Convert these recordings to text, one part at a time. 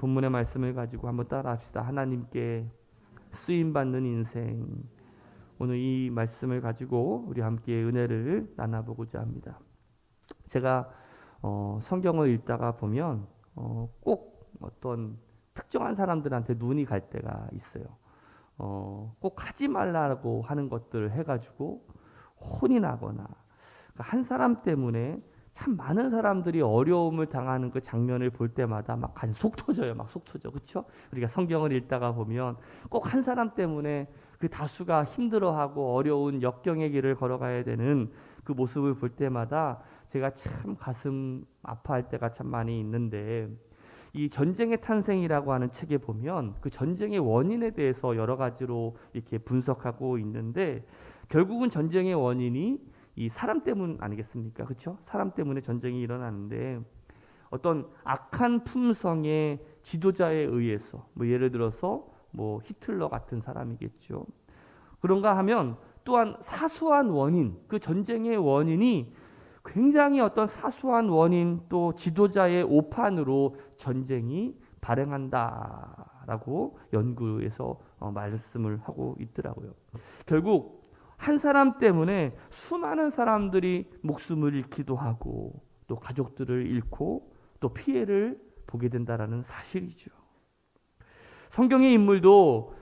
본문의 말씀을 가지고 한번 따라합시다. 하나님께 쓰임받는 인생. 오늘 이 말씀을 가지고 우리 함께 은혜를 나눠보고자 합니다. 제가 성경을 읽다가 보면 꼭 어떤 특정한 사람들한테 눈이 갈 때가 있어요. 꼭 하지 말라고 하는 것들을 해가지고 혼이 나거나, 한 사람 때문에 참 많은 사람들이 어려움을 당하는 그 장면을 볼 때마다 막 속 터져요. 막 속 터져. 그렇죠? 우리가 성경을 읽다가 보면 꼭 한 사람 때문에 그 다수가 힘들어하고 어려운 역경의 길을 걸어가야 되는 그 모습을 볼 때마다 제가 참 가슴 아파할 때가 참 많이 있는데, 이 전쟁의 탄생이라고 하는 책에 보면 그 전쟁의 원인에 대해서 여러 가지로 이렇게 분석하고 있는데, 결국은 전쟁의 원인이 이 사람 때문 아니겠습니까? 그렇죠? 사람 때문에 전쟁이 일어나는데, 어떤 악한 품성의 지도자에 의해서, 예를 들어서 히틀러 같은 사람이겠죠. 그런가 하면 또한 사소한 원인, 그 전쟁의 원인이 굉장히 어떤 사소한 원인, 또 지도자의 오판으로 전쟁이 발생한다라고 연구에서 말씀을 하고 있더라고요. 결국 한 사람 때문에 수많은 사람들이 목숨을 잃기도 하고, 또 가족들을 잃고, 또 피해를 보게 된다라는 사실이죠. 성경의 인물도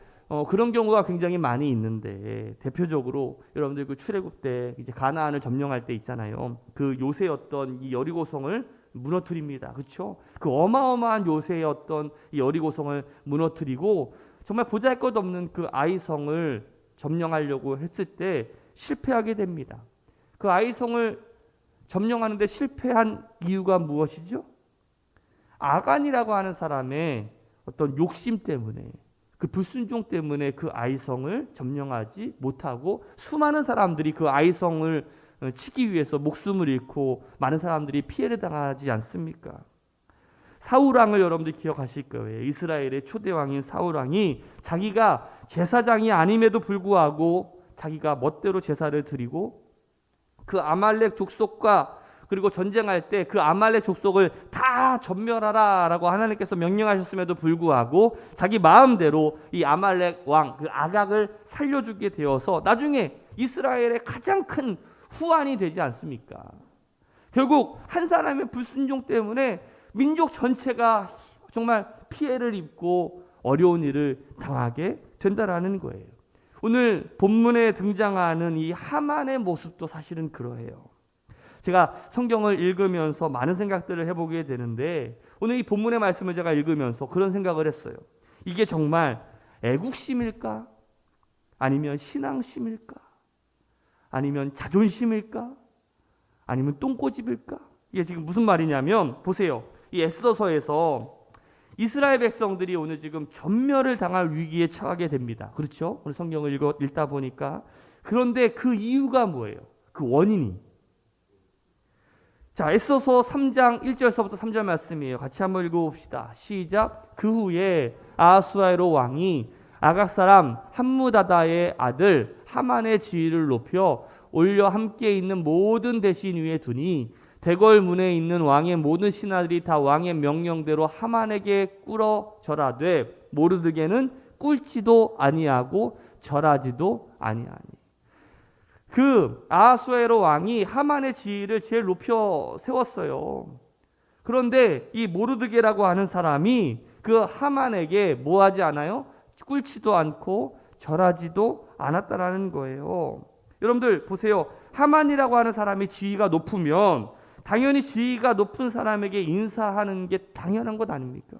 그런 경우가 굉장히 많이 있는데, 대표적으로 여러분들 그 출애굽 때 이제 가나안을 점령할 때 있잖아요. 그 요새였던 이 여리고성을 무너뜨립니다. 그렇죠? 그 어마어마한 요새였던 이 여리고성을 무너뜨리고, 정말 보잘것없는 그 아이성을 점령하려고 했을 때 실패하게 됩니다. 그 아이성을 점령하는데 실패한 이유가 무엇이죠? 아간이라고 하는 사람의 어떤 욕심 때문에, 그 불순종 때문에 그 아이성을 점령하지 못하고 수많은 사람들이 그 아이성을 치기 위해서 목숨을 잃고 많은 사람들이 피해를 당하지 않습니까? 사울왕을 여러분들 기억하실 거예요. 이스라엘의 초대 왕인 사울왕이 자기가 제사장이 아님에도 불구하고 자기가 멋대로 제사를 드리고, 그 아말렉 족속과 그리고 전쟁할 때 그 아말렉 족속을 다 전멸하라라고 하나님께서 명령하셨음에도 불구하고 자기 마음대로 이 아말렉 왕 그 아각을 살려주게 되어서 나중에 이스라엘의 가장 큰 후환이 되지 않습니까? 결국 한 사람의 불순종 때문에 민족 전체가 정말 피해를 입고 어려운 일을 당하게 된다라는 거예요. 오늘 본문에 등장하는 이 하만의 모습도 사실은 그러해요. 제가 성경을 읽으면서 많은 생각들을 해보게 되는데, 오늘 이 본문의 말씀을 제가 읽으면서 그런 생각을 했어요. 이게 정말 애국심일까? 아니면 신앙심일까? 아니면 자존심일까? 아니면 똥꼬집일까? 이게 지금 무슨 말이냐면, 보세요. 이 에스더서에서 이스라엘 백성들이 오늘 지금 전멸을 당할 위기에 처하게 됩니다. 그렇죠? 오늘 성경을 읽다 보니까. 그런데 그 이유가 뭐예요? 그 원인이. 자, 에스더서 3장 1절서부터 3절 말씀이에요. 같이 한번 읽어봅시다. 시작. 그 후에 아하수에로 왕이 아각 사람 함무다다의 아들 하만의 지위를 높여 올려 함께 있는 모든 대신 위에 두니, 대궐 문에 있는 왕의 모든 신하들이 다 왕의 명령대로 하만에게 꿇어 절하되 모르드게는 꿇지도 아니하고 절하지도 아니하니. 그 아하수에로 왕이 하만의 지위를 제일 높여 세웠어요. 그런데 이 모르드게라고 하는 사람이 그 하만에게 뭐 하지 않아요? 꿇지도 않고 절하지도 않았다라는 거예요. 여러분들 보세요. 하만이라고 하는 사람이 지위가 높으면 당연히 지위가 높은 사람에게 인사하는 게 당연한 것 아닙니까?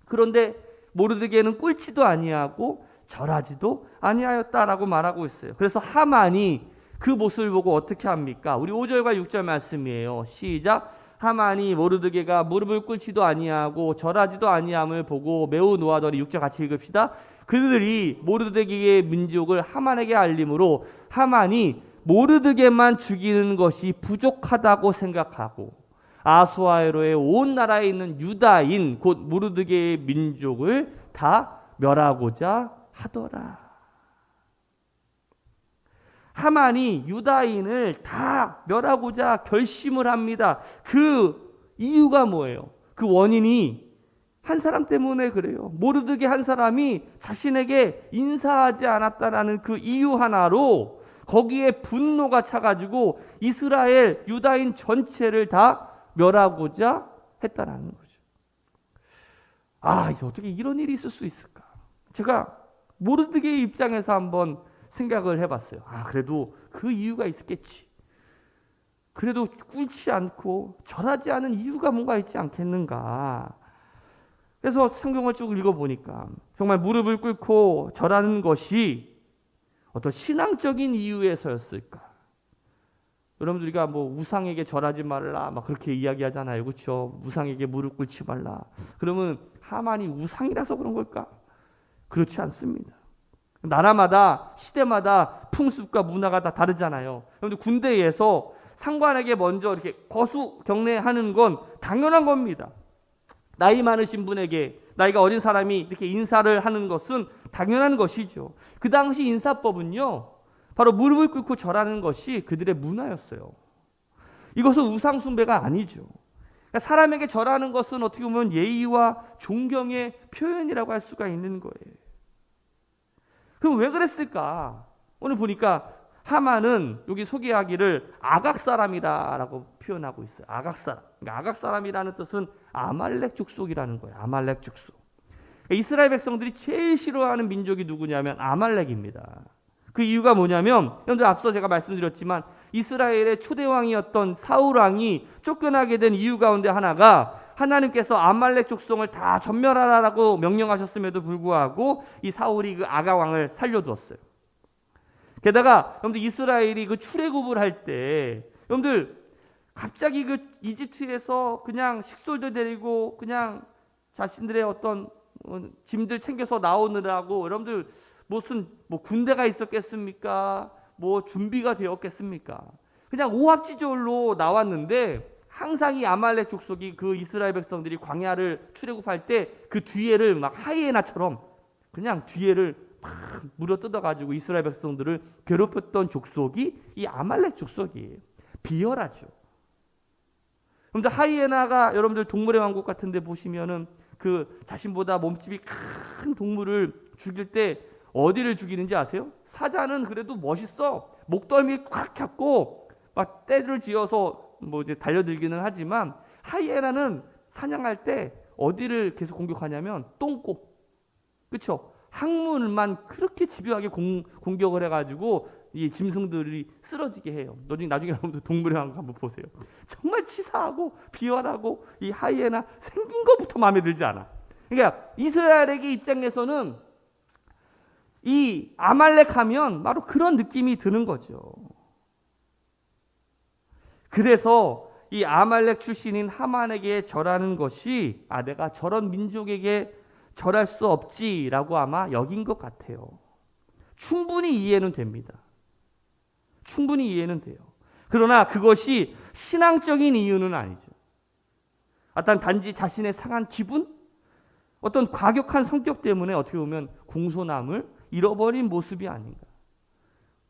그런데 모르드게는 꿇지도 아니하고 절하지도 아니하였다라고 말하고 있어요. 그래서 하만이 그 모습을 보고 어떻게 합니까? 우리 5절과 6절 말씀이에요. 시작. 하만이 모르드게가 무릎을 꿇지도 아니하고 절하지도 아니함을 보고 매우 노하더니, 6절 같이 읽읍시다. 그들이 모르드게의 민족을 하만에게 알림으로 하만이 모르드게만 죽이는 것이 부족하다고 생각하고 아수아에로의 온 나라에 있는 유다인 곧 모르드게의 민족을 다 멸하고자 하더라. 하만이 유다인을 다 멸하고자 결심을 합니다. 그 이유가 뭐예요? 그 원인이 한 사람 때문에 그래요. 모르드게 한 사람이 자신에게 인사하지 않았다라는 그 이유 하나로 거기에 분노가 차가지고 이스라엘 유다인 전체를 다 멸하고자 했다라는 거죠. 이게 어떻게 이런 일이 있을 수 있을까? 제가 모르드게의 입장에서 한번 생각을 해봤어요. 그래도 그 이유가 있었겠지. 그래도 꿇지 않고 절하지 않은 이유가 뭔가 있지 않겠는가. 그래서 성경을 쭉 읽어보니까 정말 무릎을 꿇고 절하는 것이 어떤 신앙적인 이유에서였을까? 여러분들 우리가 우상에게 절하지 말라 막 그렇게 이야기하잖아요. 그렇죠? 우상에게 무릎 꿇지 말라. 그러면 하만이 우상이라서 그런 걸까? 그렇지 않습니다. 나라마다 시대마다 풍습과 문화가 다 다르잖아요. 여러분들 군대에서 상관에게 먼저 이렇게 거수 경례하는 건 당연한 겁니다. 나이 많으신 분에게 나이가 어린 사람이 이렇게 인사를 하는 것은 당연한 것이죠. 그 당시 인사법은요, 바로 무릎을 꿇고 절하는 것이 그들의 문화였어요. 이것은 우상 숭배가 아니죠. 그러니까 사람에게 절하는 것은 어떻게 보면 예의와 존경의 표현이라고 할 수가 있는 거예요. 그럼 왜 그랬을까? 오늘 보니까 하만은 여기 소개하기를 아각 사람이다라고 표현하고 있어요. 아각 사람. 그러니까 아각 사람이라는 뜻은 아말렉 족속이라는 거예요. 아말렉 족속. 그러니까 이스라엘 백성들이 제일 싫어하는 민족이 누구냐면 아말렉입니다. 그 이유가 뭐냐면 여러분들 앞서 제가 말씀드렸지만 이스라엘의 초대 왕이었던 사울 왕이 쫓겨나게 된 이유 가운데 하나가 하나님께서 아말렉 족속을 다 전멸하라고 명령하셨음에도 불구하고 이 사울이 그 아각 왕을 살려두었어요. 게다가 여러분들 이스라엘이 그 출애굽을 할 때 여러분들 갑자기 그 이집트에서 그냥 식솔들 데리고 그냥 자신들의 어떤 짐들 챙겨서 나오느라고 여러분들 무슨 군대가 있었겠습니까? 준비가 되었겠습니까? 그냥 오합지졸로 나왔는데 항상 이 아말렉 족속이 그 이스라엘 백성들이 광야를 출애굽할 때 그 뒤에를 막 하이에나처럼 그냥 뒤에를 막 물어뜯어가지고 이스라엘 백성들을 괴롭혔던 족속이 이 아말렉 족속이에요. 비열하죠. 그런데 하이에나가 여러분들 동물의 왕국 같은데 보시면은 그 자신보다 몸집이 큰 동물을 죽일 때 어디를 죽이는지 아세요? 사자는 그래도 멋있어. 목덜미 꽉 잡고 막 떼를 지어서 이제 달려들기는 하지만 하이에나는 사냥할 때 어디를 계속 공격하냐면 똥꼬. 그렇죠? 항문만 그렇게 집요하게 공격을 해가지고 이 짐승들이 쓰러지게 해요. 나중에 여러분들 동물의 왕국 한번 보세요. 정말 치사하고 비열하고 이 하이에나 생긴 것부터 마음에 들지 않아. 그러니까 이스라엘에게 입장에서는 이 아말렉 하면 바로 그런 느낌이 드는 거죠. 그래서 이 아말렉 출신인 하만에게 절하는 것이 내가 저런 민족에게 절할 수 없지라고 아마 여긴 것 같아요. 충분히 이해는 됩니다. 충분히 이해는 돼요. 그러나 그것이 신앙적인 이유는 아니죠. 어떤 단지 자신의 상한 기분? 어떤 과격한 성격 때문에 어떻게 보면 공손함을 잃어버린 모습이 아닌가.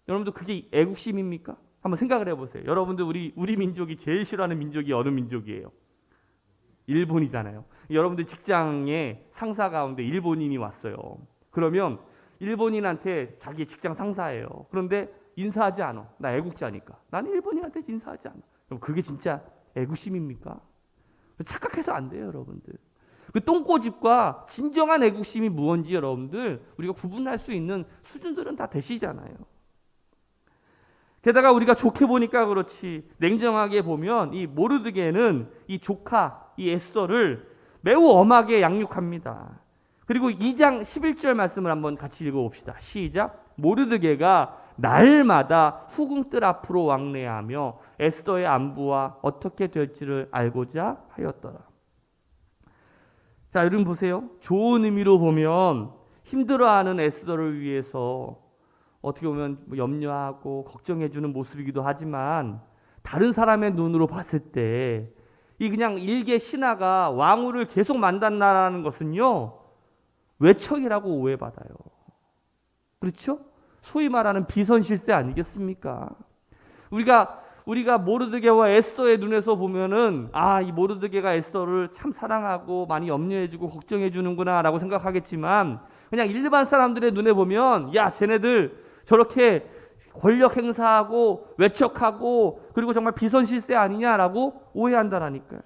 여러분들 그게 애국심입니까? 한번 생각을 해보세요. 여러분들 우리 민족이 제일 싫어하는 민족이 어느 민족이에요? 일본이잖아요. 여러분들 직장에 상사 가운데 일본인이 왔어요. 그러면 일본인한테 자기 직장 상사예요. 그런데 인사하지 않아. 나 애국자니까. 나는 일본인한테 인사하지 않아. 그럼 그게 진짜 애국심입니까? 착각해서 안 돼요, 여러분들. 그 똥꼬집과 진정한 애국심이 무엇인지 여러분들 우리가 구분할 수 있는 수준들은 다 되시잖아요. 게다가 우리가 좋게 보니까 그렇지 냉정하게 보면 이 모르드게는 이 조카 이 에스더를 매우 엄하게 양육합니다. 그리고 2장 11절 말씀을 한번 같이 읽어봅시다. 시작. 모르드게가 날마다 후궁들 앞으로 왕래하며 에스더의 안부와 어떻게 될지를 알고자 하였더라. 자, 여러분 보세요. 좋은 의미로 보면 힘들어하는 에스더를 위해서 어떻게 보면 염려하고 걱정해주는 모습이기도 하지만 다른 사람의 눈으로 봤을 때 이 그냥 일개 신하가 왕후를 계속 만난다는 것은요 외척이라고 오해받아요. 그렇죠? 소위 말하는 비선실세 아니겠습니까? 우리가 우리가 모르드게와 에스더의 눈에서 보면은 이 모르드게가 에스더를 참 사랑하고 많이 염려해주고 걱정해주는구나라고 생각하겠지만, 그냥 일반 사람들의 눈에 보면 야, 쟤네들 저렇게 권력 행사하고 외척하고 그리고 정말 비선실세 아니냐라고 오해한다라니까요.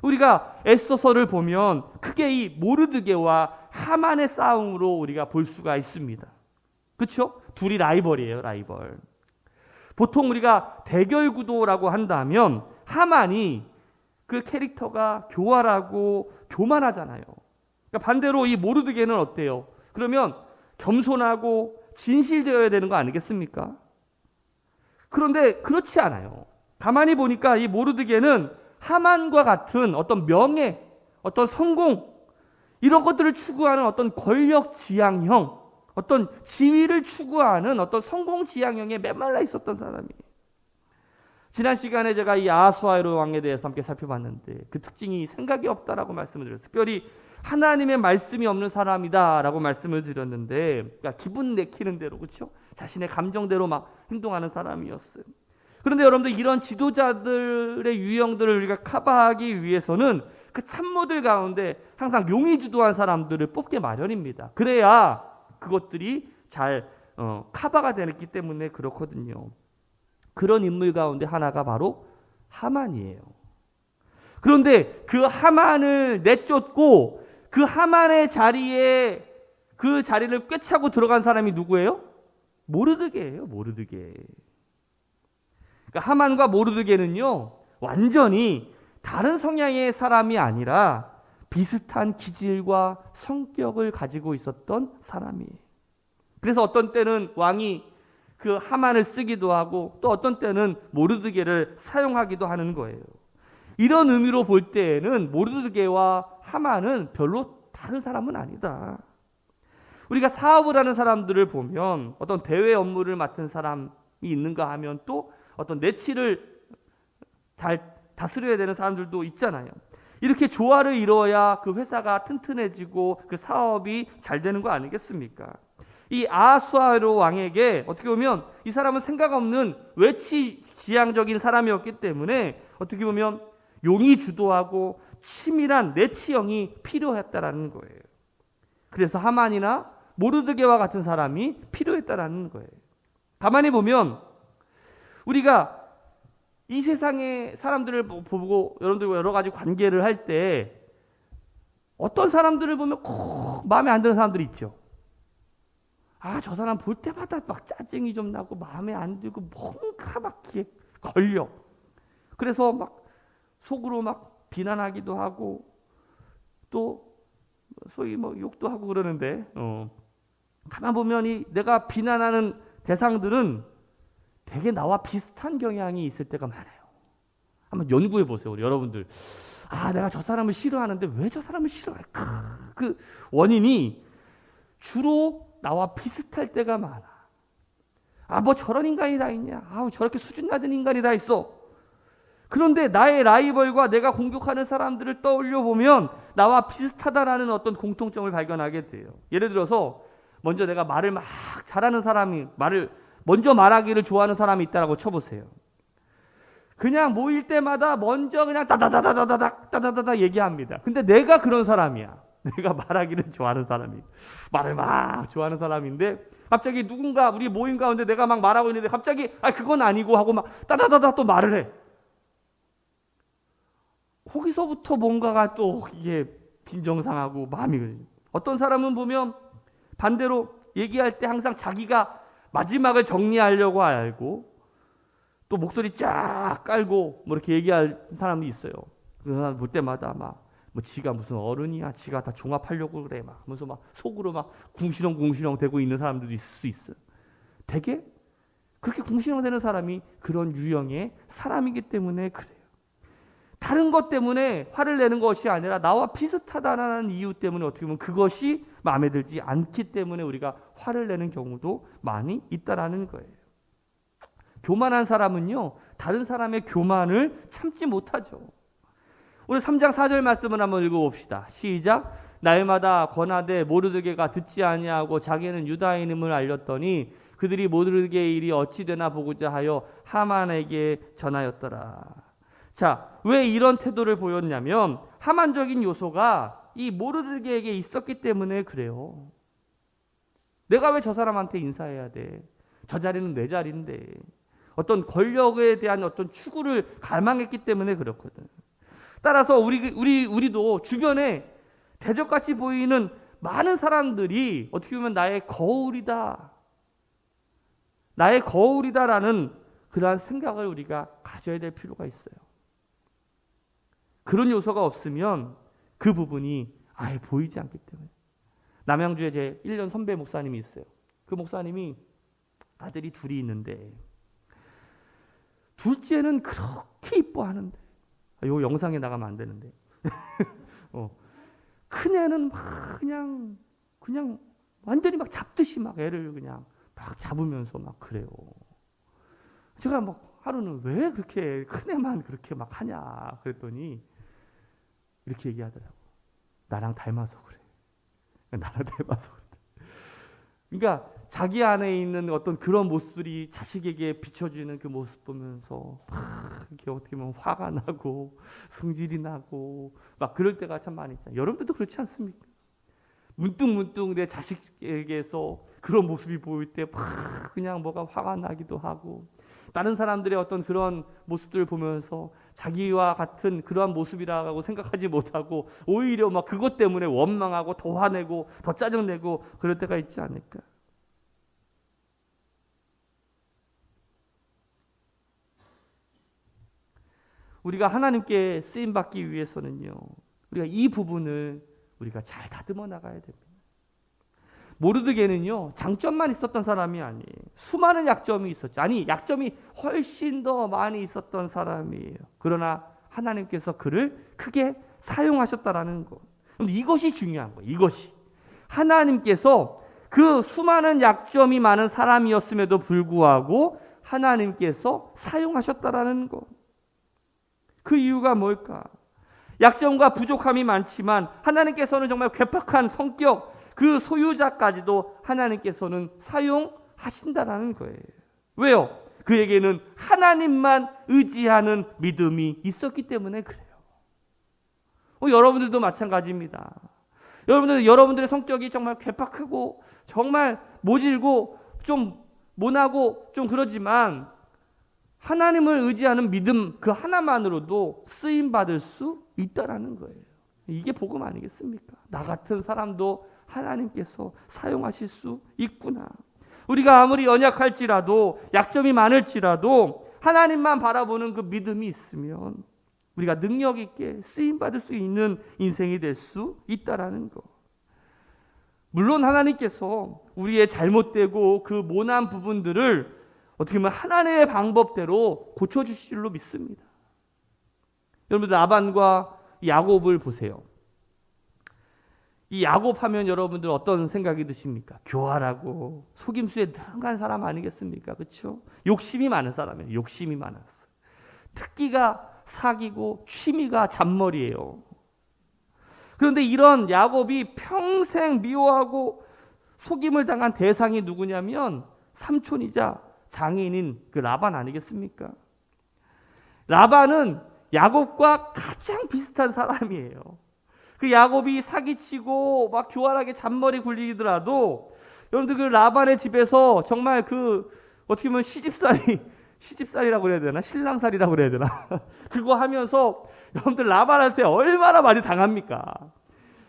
우리가 에스더서를 보면 크게 이 모르드게와 하만의 싸움으로 우리가 볼 수가 있습니다. 그렇죠? 둘이 라이벌이에요, 라이벌. 보통 우리가 대결 구도라고 한다면 하만이 그 캐릭터가 교활하고 교만하잖아요. 그러니까 반대로 이 모르드게는 어때요? 그러면 겸손하고 진실되어야 되는 거 아니겠습니까? 그런데 그렇지 않아요. 가만히 보니까 이 모르드게는 하만과 같은 어떤 명예, 어떤 성공, 이런 것들을 추구하는 어떤 권력 지향형, 어떤 지위를 추구하는 어떤 성공 지향형에 메말라 있었던 사람이에요. 지난 시간에 제가 이 아하수아로 왕에 대해서 함께 살펴봤는데 그 특징이 생각이 없다라고 말씀을 드렸어요. 특별히 하나님의 말씀이 없는 사람이다라고 말씀을 드렸는데, 그러니까 기분 내키는 대로, 그렇죠? 자신의 감정대로 막 행동하는 사람이었어요. 그런데 여러분들, 이런 지도자들의 유형들을 우리가 커버하기 위해서는 그 참모들 가운데 항상 용이 주도한 사람들을 뽑게 마련입니다. 그래야 그것들이 잘 커버가 되기 때문에 그렇거든요. 그런 인물 가운데 하나가 바로 하만이에요. 그런데 그 하만을 내쫓고 그 하만의 자리에 그 자리를 꿰차고 들어간 사람이 누구예요? 모르드게예요. 모르드게. 그러니까 하만과 모르드게는요, 완전히 다른 성향의 사람이 아니라 비슷한 기질과 성격을 가지고 있었던 사람이에요. 그래서 어떤 때는 왕이 그 하만을 쓰기도 하고 또 어떤 때는 모르드게를 사용하기도 하는 거예요. 이런 의미로 볼 때에는 모르드게와 하만은 별로 다른 사람은 아니다. 우리가 사업을 하는 사람들을 보면 어떤 대외 업무를 맡은 사람이 있는가 하면 또 어떤 내치를 잘 다스려야 되는 사람들도 있잖아요. 이렇게 조화를 이루어야 그 회사가 튼튼해지고 그 사업이 잘 되는 거 아니겠습니까? 이 아하수아로 왕에게 어떻게 보면 이 사람은 생각 없는 외치지향적인 사람이었기 때문에 어떻게 보면 용이 주도하고 치밀한 내치형이 필요했다라는 거예요. 그래서 하만이나 모르드게와 같은 사람이 필요했다라는 거예요. 가만히 보면 우리가 이 세상의 사람들을 보고 여러분들과 여러 가지 관계를 할 때 어떤 사람들을 보면 꼭 마음에 안 드는 사람들이 있죠. 저 사람 볼 때마다 막 짜증이 좀 나고 마음에 안 들고 뭔가 막 걸려. 그래서 막 속으로 막 비난하기도 하고 또 소위 뭐 욕도 하고 그러는데 가만 보면 이 내가 비난하는 대상들은 되게 나와 비슷한 경향이 있을 때가 많아요. 한번 연구해 보세요, 우리 여러분들. 내가 저 사람을 싫어하는데 왜 저 사람을 싫어할까? 그 원인이 주로 나와 비슷할 때가 많아. 뭐 저런 인간이 다 있냐? 저렇게 수준 낮은 인간이 다 있어. 그런데 나의 라이벌과 내가 공격하는 사람들을 떠올려 보면 나와 비슷하다라는 어떤 공통점을 발견하게 돼요. 예를 들어서 먼저 내가 말을 막 잘하는 사람이 말을 먼저 말하기를 좋아하는 사람이 있다라고 쳐보세요. 그냥 모일 때마다 먼저 그냥 따다다다다닥 얘기합니다. 근데 내가 그런 사람이야. 내가 말하기를 좋아하는 사람이, 말을 막 좋아하는 사람인데 갑자기 누군가 우리 모임 가운데 내가 막 말하고 있는데 갑자기 그건 아니고 하고 막 따다다다 또 말을 해. 거기서부터 뭔가가 또 이게 빈정상하고 마음이, 어떤 사람은 보면 반대로 얘기할 때 항상 자기가 마지막을 정리하려고 알고 또 목소리 쫙 깔고 뭐 이렇게 얘기할 사람이 있어요. 그 사람 볼 때마다 막 뭐 지가 무슨 어른이야, 지가 다 종합하려고 그래 막 하면서 막 속으로 막 궁시렁궁시렁 되고 있는 사람들도 있을 수 있어요. 되게 그렇게 궁시렁 되는 사람이 그런 유형의 사람이기 때문에 그래요. 다른 것 때문에 화를 내는 것이 아니라 나와 비슷하다는 이유 때문에 어떻게 보면 그것이 마음에 들지 않기 때문에 우리가 화를 내는 경우도 많이 있다라는 거예요. 교만한 사람은요, 다른 사람의 교만을 참지 못하죠. 우리 3장 4절 말씀을 한번 읽어봅시다. 시작. 날마다 권하되 모르드게가 듣지 아니하고 자기는 유다인임을 알렸더니 그들이 모르게의 일이 어찌 되나 보고자 하여 하만에게 전하였더라. 자, 왜 이런 태도를 보였냐면 하만적인 요소가 이 모르드게에게 있었기 때문에 그래요. 내가 왜 저 사람한테 인사해야 돼? 저 자리는 내 자리인데. 어떤 권력에 대한 어떤 추구를 갈망했기 때문에 그렇거든. 따라서 우리도 주변에 대적같이 보이는 많은 사람들이 어떻게 보면 나의 거울이다. 나의 거울이다라는 그러한 생각을 우리가 가져야 될 필요가 있어요. 그런 요소가 없으면 그 부분이 아예 보이지 않기 때문에. 남양주에 제 1년 선배 목사님이 있어요. 그 목사님이 아들이 둘이 있는데 둘째는 그렇게 이뻐하는데 요 영상에 나가면 안 되는데 큰애는 막 그냥 완전히 막 잡듯이 막 애를 그냥 막 잡으면서 막 그래요. 제가 막 하루는 왜 그렇게 큰애만 그렇게 막 하냐 그랬더니 이렇게 얘기하더라고. 나랑 닮아서 그래. 나랑 닮아서 그래. 그러니까 자기 안에 있는 어떤 그런 모습들이 자식에게 비춰지는 그 모습 보면서 막 이렇게 어떻게 보면 화가 나고 성질이 나고 막 그럴 때가 참 많이 있잖아요. 여러분들도 그렇지 않습니까? 문득 내 자식에게서 그런 모습이 보일 때 막 그냥 뭐가 화가 나기도 하고 다른 사람들의 어떤 그런 모습들을 보면서 자기와 같은 그러한 모습이라고 생각하지 못하고 오히려 막 그것 때문에 원망하고 더 화내고 더 짜증내고 그럴 때가 있지 않을까? 우리가 하나님께 쓰임 받기 위해서는요. 우리가 이 부분을 우리가 잘 다듬어 나가야 됩니다. 모르드게는요. 장점만 있었던 사람이 아니에요. 수많은 약점이 있었죠. 아니 약점이 훨씬 더 많이 있었던 사람이에요. 그러나 하나님께서 그를 크게 사용하셨다라는 것. 그런데 이것이 중요한 거예요. 이것이. 하나님께서 그 수많은 약점이 많은 사람이었음에도 불구하고 하나님께서 사용하셨다라는 것. 그 이유가 뭘까? 약점과 부족함이 많지만 하나님께서는 정말 괴팍한 성격, 그 소유자까지도 하나님께서는 사용하신다라는 거예요. 왜요? 그에게는 하나님만 의지하는 믿음이 있었기 때문에 그래요. 여러분들도 마찬가지입니다. 여러분들의 성격이 정말 괴팍하고 정말 모질고 좀 모나고 좀 그러지만 하나님을 의지하는 믿음 그 하나만으로도 쓰임 받을 수 있다라는 거예요. 이게 복음 아니겠습니까? 나 같은 사람도 하나님께서 사용하실 수 있구나. 우리가 아무리 연약할지라도 약점이 많을지라도 하나님만 바라보는 그 믿음이 있으면 우리가 능력 있게 쓰임 받을 수 있는 인생이 될 수 있다라는 거. 물론 하나님께서 우리의 잘못되고 그 모난 부분들을 어떻게 보면 하나님의 방법대로 고쳐주실 줄로 믿습니다. 여러분들 라반과 야곱을 보세요. 이 야곱 하면 여러분들 어떤 생각이 드십니까? 교활하고 속임수에 들어간 사람 아니겠습니까? 그렇죠? 욕심이 많은 사람이에요. 욕심이 많았어. 특기가 사기고 취미가 잔머리예요. 그런데 이런 야곱이 평생 미워하고 속임을 당한 대상이 누구냐면 삼촌이자 장인인 그 라반 아니겠습니까? 라반은 야곱과 가장 비슷한 사람이에요. 그 야곱이 사기치고 막 교활하게 잔머리 굴리더라도 여러분들 그 라반의 집에서 정말 그 어떻게 보면 시집살이라고 그래야 되나? 신랑살이라고 그래야 되나? 그거 하면서 여러분들 라반한테 얼마나 많이 당합니까?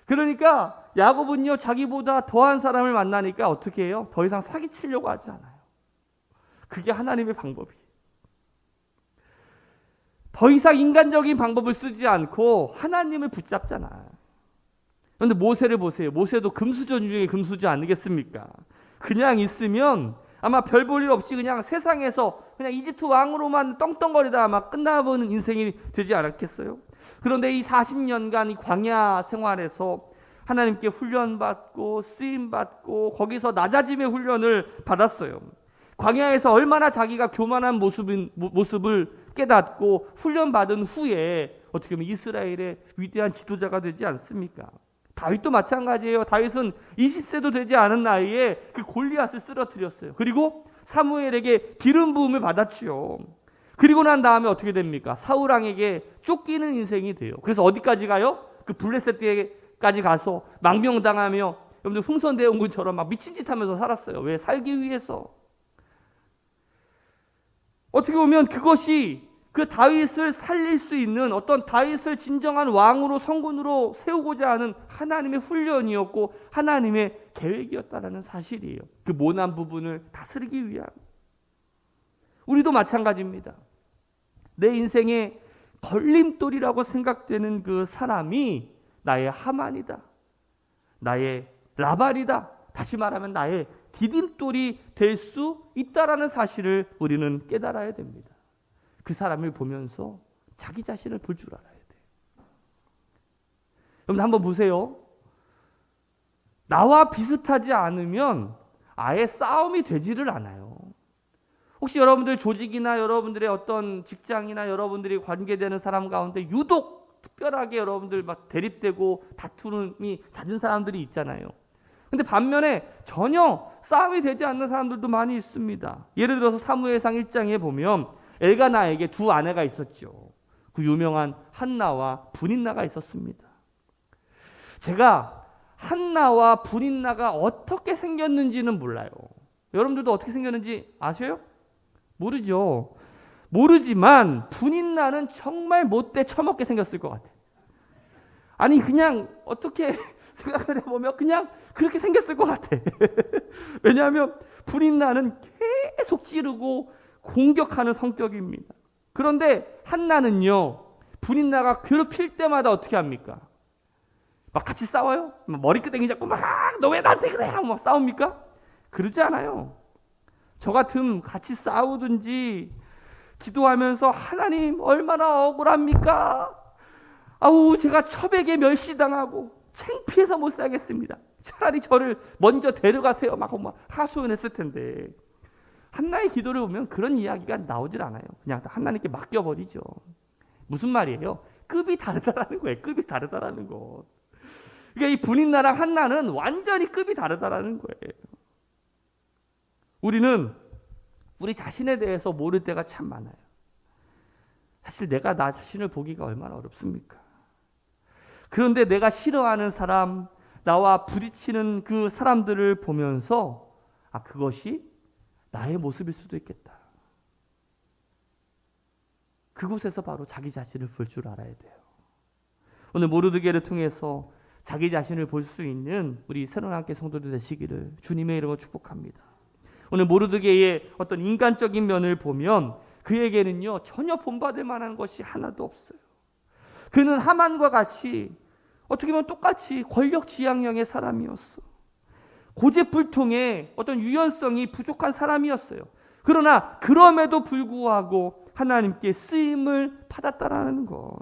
그러니까 야곱은요 자기보다 더한 사람을 만나니까 어떻게 해요? 더 이상 사기치려고 하지 않아요. 그게 하나님의 방법이에요. 더 이상 인간적인 방법을 쓰지 않고 하나님을 붙잡잖아. 그런데 모세를 보세요. 모세도 금수저 중에 금수저 아니겠습니까? 그냥 있으면 아마 별 볼 일 없이 그냥 세상에서 그냥 이집트 왕으로만 떵떵거리다 아마 끝나보는 인생이 되지 않았겠어요? 그런데 이 40년간 이 광야 생활에서 하나님께 훈련받고 쓰임받고 거기서 낮아짐의 훈련을 받았어요. 광야에서 얼마나 자기가 교만한 모습을 깨닫고 훈련받은 후에 어떻게 보면 이스라엘의 위대한 지도자가 되지 않습니까? 다윗도 마찬가지예요. 다윗은 20세도 되지 않은 나이에 그 골리앗을 쓰러뜨렸어요. 그리고 사무엘에게 기름 부음을 받았죠. 그리고 난 다음에 어떻게 됩니까? 사울 왕에게 쫓기는 인생이 돼요. 그래서 어디까지 가요? 그 블레셋까지 가서 망명당하며 여러분들 흥선대원군처럼 막 미친 짓 하면서 살았어요. 왜? 살기 위해서. 어떻게 보면 그것이 그 다윗을 살릴 수 있는 어떤 다윗을 진정한 왕으로 성군으로 세우고자 하는 하나님의 훈련이었고 하나님의 계획이었다라는 사실이에요. 그 모난 부분을 다스리기 위한. 우리도 마찬가지입니다. 내 인생의 걸림돌이라고 생각되는 그 사람이 나의 하만이다. 나의 라발이다. 다시 말하면 나의 디딤돌이 될 수 있다라는 사실을 우리는 깨달아야 됩니다. 그 사람을 보면서 자기 자신을 볼 줄 알아야 돼요. 여러분 한번 보세요. 나와 비슷하지 않으면 아예 싸움이 되지를 않아요. 혹시 여러분들 조직이나 여러분들의 어떤 직장이나 여러분들이 관계되는 사람 가운데 유독 특별하게 여러분들 막 대립되고 다툼이 잦은 사람들이 있잖아요. 근데 반면에 전혀 싸움이 되지 않는 사람들도 많이 있습니다. 예를 들어서 사무엘상 1장에 보면 엘가나에게 두 아내가 있었죠. 그 유명한 한나와 브닌나가 있었습니다. 제가 한나와 브닌나가 어떻게 생겼는지는 몰라요. 여러분들도 어떻게 생겼는지 아세요? 모르죠. 모르지만 브닌나는 정말 못돼 처먹게 생겼을 것 같아요. 아니 그냥 어떻게 생각을 해보면 그냥 그렇게 생겼을 것 같아. 왜냐하면 브닌나는 계속 찌르고 공격하는 성격입니다. 그런데 한나는요, 브닌나가 괴롭힐 때마다 어떻게 합니까? 막 같이 싸워요? 머리끄댕이 잡고 막 너 왜 나한테 그래? 막 싸웁니까? 그러지 않아요. 저 같으면 같이 싸우든지 기도하면서 하나님 얼마나 억울합니까? 아우 제가 첩에게 멸시당하고 창피해서 못 살겠습니다. 차라리 저를 먼저 데려가세요. 막 하소연했을 텐데 한나의 기도를 보면 그런 이야기가 나오질 않아요. 그냥 하나님께 맡겨버리죠. 무슨 말이에요? 급이 다르다라는 거예요. 급이 다르다라는 것. 그러니까 이 브닌나랑 한나는 완전히 급이 다르다라는 거예요. 우리는 우리 자신에 대해서 모를 때가 참 많아요. 사실 내가 나 자신을 보기가 얼마나 어렵습니까? 그런데 내가 싫어하는 사람, 나와 부딪히는 그 사람들을 보면서 아 그것이 나의 모습일 수도 있겠다. 그곳에서 바로 자기 자신을 볼 줄 알아야 돼요. 오늘 모르드게를 통해서 자기 자신을 볼 수 있는 우리 새로운함께 성도들 되시기를 주님의 이름으로 축복합니다. 오늘 모르드게의 어떤 인간적인 면을 보면 그에게는요 전혀 본받을 만한 것이 하나도 없어요. 그는 하만과 같이 어떻게 보면 똑같이 권력지향형의 사람이었어. 고집불통의 어떤 유연성이 부족한 사람이었어요. 그러나 그럼에도 불구하고 하나님께 쓰임을 받았다라는 것.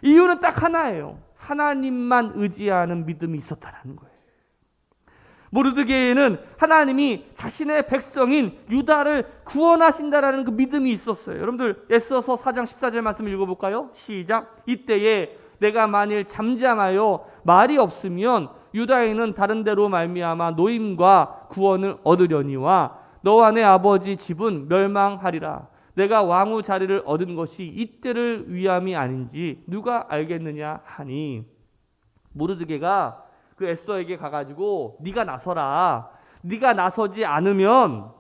이유는 딱 하나예요. 하나님만 의지하는 믿음이 있었다라는 거예요. 모르드게에는 하나님이 자신의 백성인 유다를 구원하신다라는 그 믿음이 있었어요. 여러분들 에스더서 4장 14절 말씀 읽어볼까요? 시작. 이때에 내가 만일 잠잠하여 말이 없으면 유다에는 다른 데로 말미암아 노임과 구원을 얻으려니와 너와 내 아버지 집은 멸망하리라. 내가 왕후 자리를 얻은 것이 이때를 위함이 아닌지 누가 알겠느냐 하니 모르드게가 그 에스더에게 가가지고 네가 나서라. 네가 나서지 않으면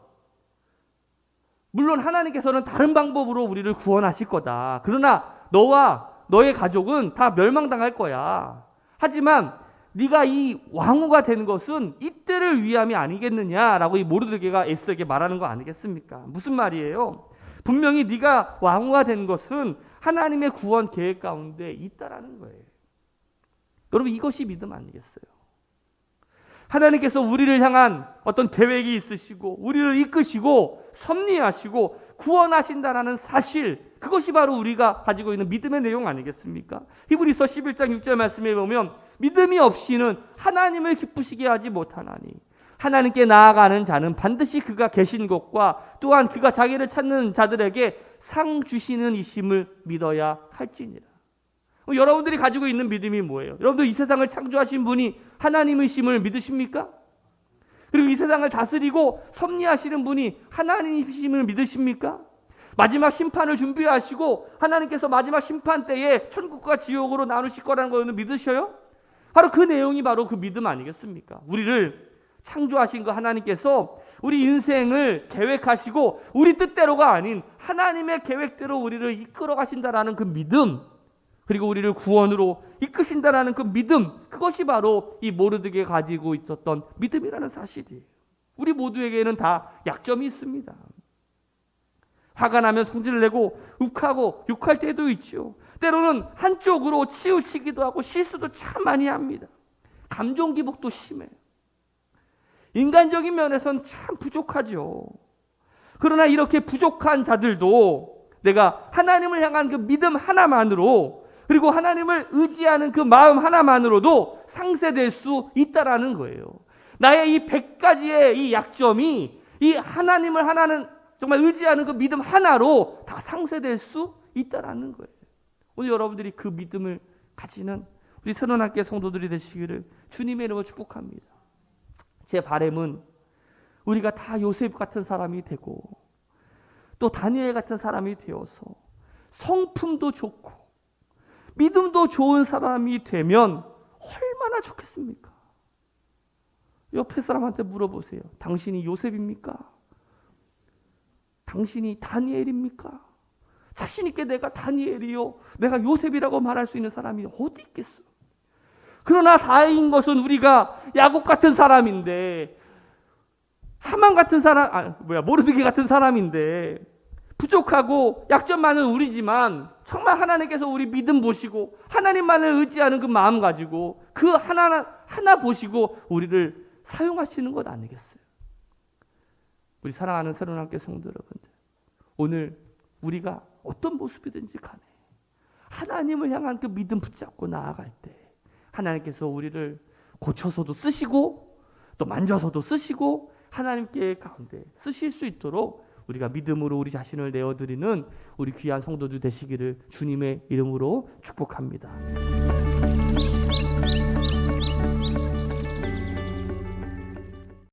물론 하나님께서는 다른 방법으로 우리를 구원하실 거다. 그러나 너와 너의 가족은 다 멸망당할 거야. 하지만 네가 이 왕후가 된 것은 이때를 위함이 아니겠느냐라고 이 모르드게가 에스더에게 말하는 거 아니겠습니까? 무슨 말이에요? 분명히 네가 왕후가 된 것은 하나님의 구원 계획 가운데 있다라는 거예요. 여러분 이것이 믿음 아니겠어요? 하나님께서 우리를 향한 어떤 계획이 있으시고 우리를 이끄시고 섭리하시고 구원하신다라는 사실, 그것이 바로 우리가 가지고 있는 믿음의 내용 아니겠습니까? 히브리서 11장 6절 말씀에 보면 믿음이 없이는 하나님을 기쁘시게 하지 못하나니 하나님께 나아가는 자는 반드시 그가 계신 것과 또한 그가 자기를 찾는 자들에게 상 주시는 이심을 믿어야 할지니라. 여러분들이 가지고 있는 믿음이 뭐예요? 여러분들 이 세상을 창조하신 분이 하나님이심을 믿으십니까? 그리고 이 세상을 다스리고 섭리하시는 분이 하나님이심을 믿으십니까? 마지막 심판을 준비하시고 하나님께서 마지막 심판 때에 천국과 지옥으로 나누실 거라는 걸 믿으셔요? 바로 그 내용이 바로 그 믿음 아니겠습니까? 우리를 창조하신 그 하나님께서 우리 인생을 계획하시고 우리 뜻대로가 아닌 하나님의 계획대로 우리를 이끌어 가신다라는 그 믿음, 그리고 우리를 구원으로 이끄신다라는 그 믿음, 그것이 바로 이 모르드게 가지고 있었던 믿음이라는 사실이에요. 우리 모두에게는 다 약점이 있습니다. 화가 나면 성질을 내고 욱하고 욕할 때도 있죠. 때로는 한쪽으로 치우치기도 하고 실수도 참 많이 합니다. 감정 기복도 심해요. 인간적인 면에서는 참 부족하죠. 그러나 이렇게 부족한 자들도 내가 하나님을 향한 그 믿음 하나만으로, 그리고 하나님을 의지하는 그 마음 하나만으로도 상쇄될 수 있다라는 거예요. 나의 이 100가지의 이 약점이 이 하나님을 하나는 정말 의지하는 그 믿음 하나로 다 상쇄될 수 있다라는 거예요. 오늘 여러분들이 그 믿음을 가지는 우리 새로운학교 성도들이 되시기를 주님의 이름으로 축복합니다. 제 바람은 우리가 다 요셉 같은 사람이 되고 또 다니엘 같은 사람이 되어서 성품도 좋고 믿음도 좋은 사람이 되면 얼마나 좋겠습니까? 옆에 사람한테 물어보세요. 당신이 요셉입니까? 당신이 다니엘입니까? 자신 있게 내가 다니엘이요, 내가 요셉이라고 말할 수 있는 사람이 어디 있겠어? 그러나 다행인 것은 우리가 야곱 같은 사람인데, 하만 같은 사람, 모르드게 같은 사람인데, 부족하고 약점 많은 우리지만 정말 하나님께서 우리 믿음 보시고 하나님만을 의지하는 그 마음 가지고 그 하나 보시고 우리를 사용하시는 것 아니겠어요? 우리 사랑하는 새로운학교 성도 여러분들, 오늘 우리가 어떤 모습이든지 간에 하나님을 향한 그 믿음 붙잡고 나아갈 때 하나님께서 우리를 고쳐서도 쓰시고 또 만져서도 쓰시고 하나님께 가운데 쓰실 수 있도록 우리가 믿음으로 우리 자신을 내어드리는 우리 귀한 성도들 되시기를 주님의 이름으로 축복합니다.